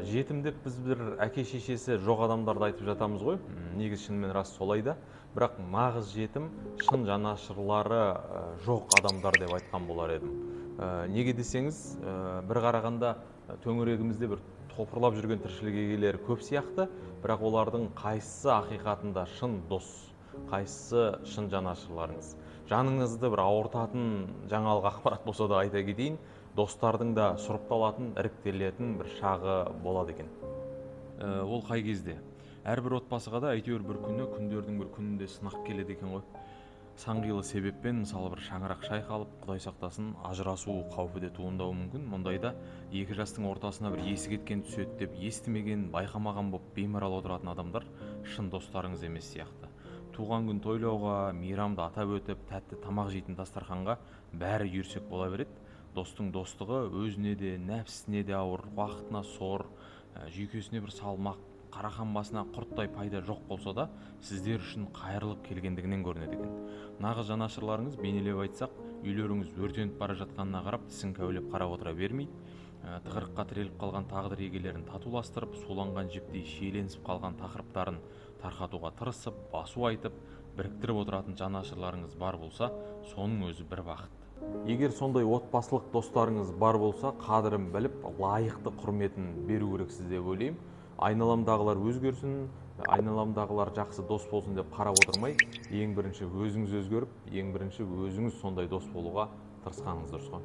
Жетім деп біз бір әке шешесі жоқ адамдарды айтып жатамыз ғой. Негізі шынымен рас солай да. Бірақ нағыз жетім шын жанашырлары жоқ адамдар деп айтқан болар едім. Неге десеңіз, бір қарағанда төңірегімізде бір топырлап жүрген тіршілік иелері көп сияқты, бірақ олардың қайсысы ақиқатында шын дос, қайсысы шын жанашырларыңыз. Жаныңызды бір ауыртатын жаңалық ақпарат болса да айта кетейін, достардың да сұрыпталатын, іріктелетін бір шағы болады екен. Ол қай кезде? Әрбір отбасыға да әйтеуір бір күндердің бір күнінде сынақ келеді екен ғой. Сан қилы себеппен, мысалы бір шаңырақ шайқалып, Құдай сақтасын, ажырасу қаупі де туындауы мүмкін. Мұндайда екі жастың ортасына бір есі кеткен түседі деп естімеген, байқамаған боп беймарал отыратын адамдар шын достарыңыз емес сияқты. Туған күн тойлауға, мейрамды атап өтіп, тәтті тамақ жейтін дастарханға бәрі үйірсек бола береді. Достың достығы өзіне де, нәпсісіне де ауыр, уақытына сор, жүйкесіне бір салмақ, қарақан басына құрттай пайда жоқ болса да, сіздер үшін қайырлып келгендігінен көрінеді екен. Нағыз жанашырларыңыз, бейнелеп айтсақ, үйлеріңіз өртеніп бара жатқанына қарап, тісін кәулеп қарап отыра бермейді. Тығырыққа тіреліп қалған тағдыр егелерін татуластырып, суланған жіптей шиеленісіп қалған тақырыптарын тарқатуға тырысып, басу айтып, біріктіріп отыратын жанашырларыңыз бар болса, соның өзі бір бақыт. Егер сондай отбасылық достарыңыз бар болса, қадірін біліп, лайықты құрметін беру керексіз деп ойлаймын. Айналамдағылар өзгерсін, айналамдағылар жақсы дос болсын деп қарап отырмай, ең бірінші өзіңіз өзгеріп, ең бірінші өзіңіз сондай дос болуға тырысқаныңыз дұрыс қой.